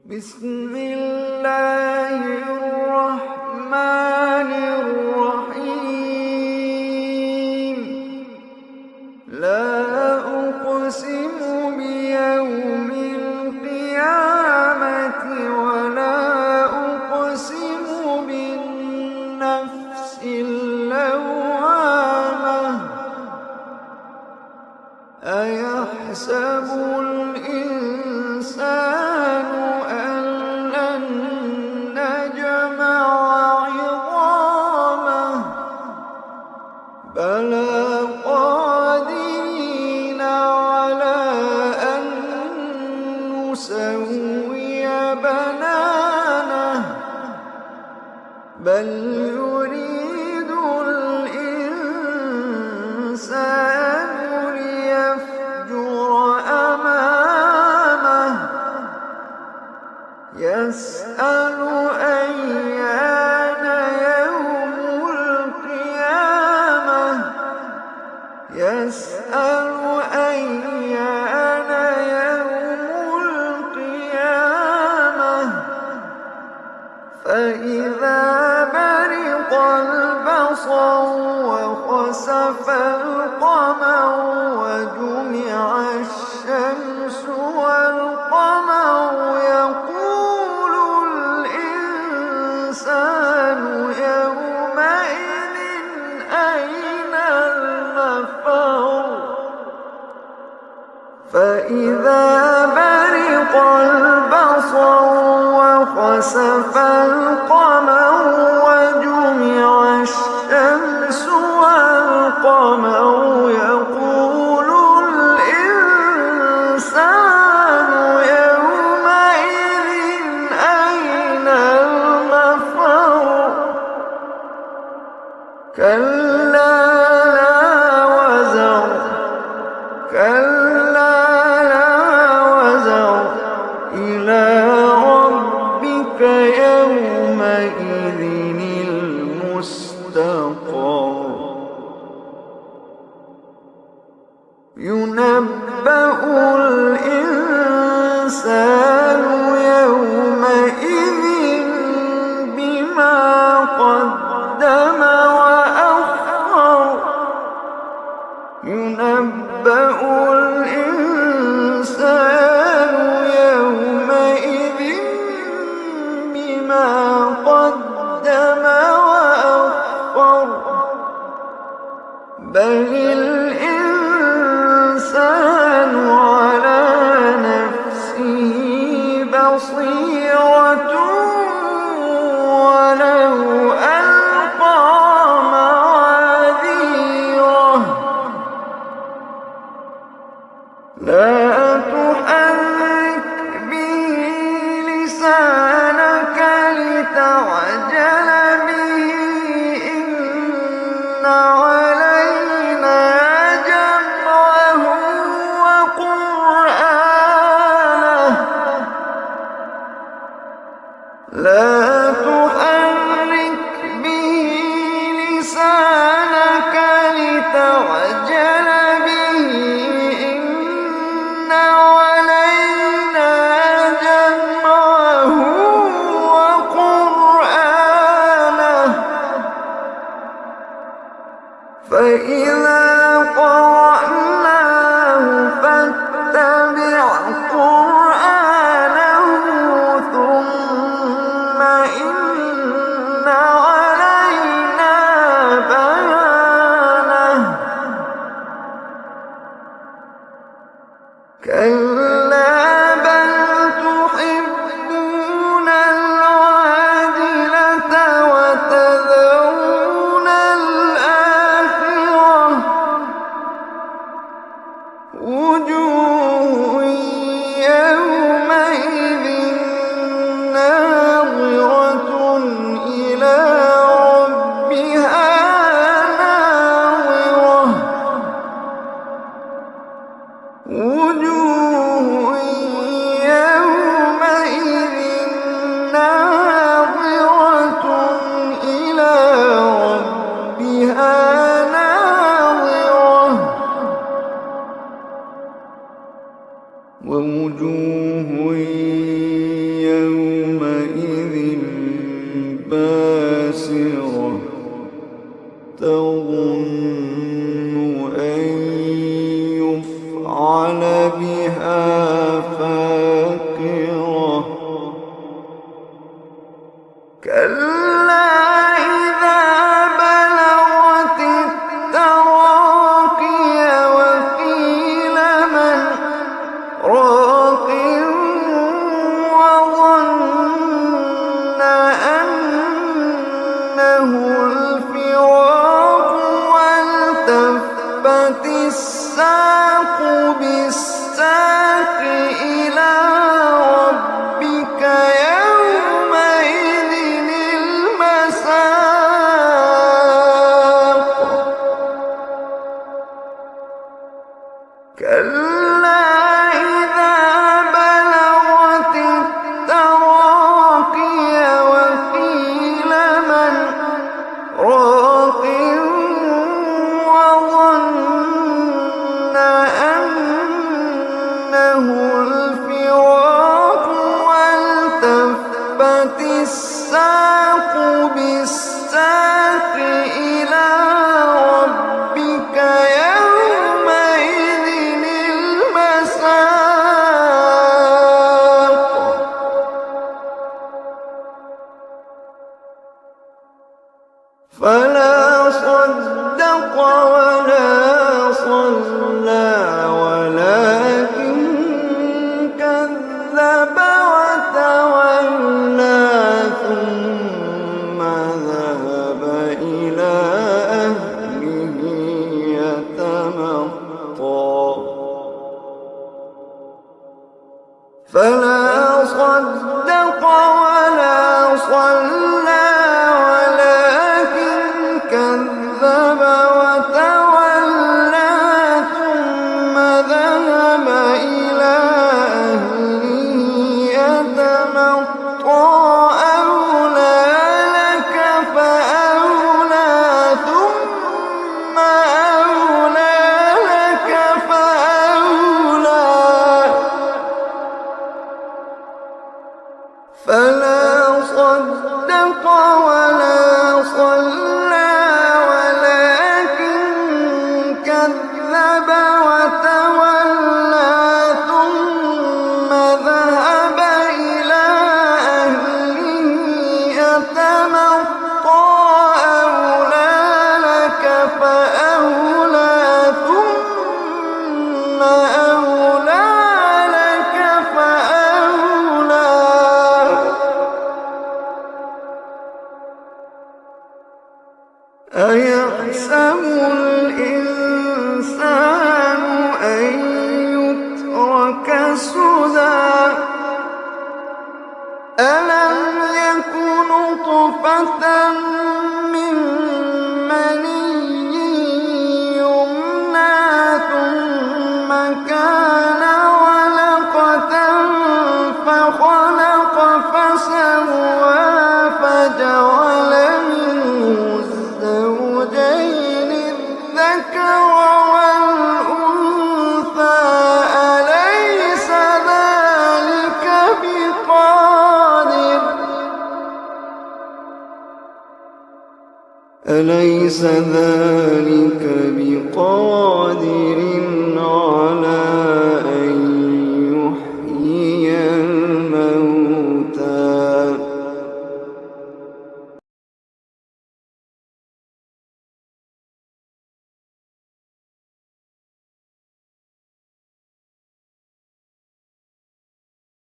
بسم الله الرحمن الرحيم. لا أقسم بيوم القيامة ولا أقسم بالنفس اللوامة. أيحسب الإنسان أن لن نجمع عظامه بلى قادرين على أن نسوي بنانه بل يريد الإنسان ليفجر أمامه يسأل أيان يوم القيامة يسأل أيان يوم القيامة فإذا برق البصر وخسف القمر وجمع الشمس والقمر يقول الإنسان يومئذ أين المفر فإذا برق البصر وخسف القمر وجمع الشمس والقمر يقول الإنسان يومئذ أين المفر كلا لا وزر كلا لا وزر إلى ربك يومئذ المستقر ينبأ الإنسان يومئذ بما قدم وأخر ينبأ الإنسان يومئذ بما قدم وأخر بل الإنسان على نفسه بصيرة ولو ألقى معاذيره لا تحرك به لسانك لتعجل به إن علينا جمعه وقرآنه لا تحرك به لسانك لتعجل به إن علينا جمعه وقرآنه فإذا قرأناه فاتبع قرآنه ثم إن صلى ولكن كذب وتولى ثم ذهب إلى أهله يتمطى أولى لك فأولى ثم أولى لك فأولى فلا صدق ولا صلى ولكن كذب وتولى ثم ذهب إلى أهله يتمطى أولى لك فأولى ثم أولى لك فأولى أيحسب الإنسان أن يترك سدى ألم يك نطفة من مني يمنى ثم كان علقة فخلق فسوى فجعل منه الزوجين الذكر والأنثى أليس ذلك بقادر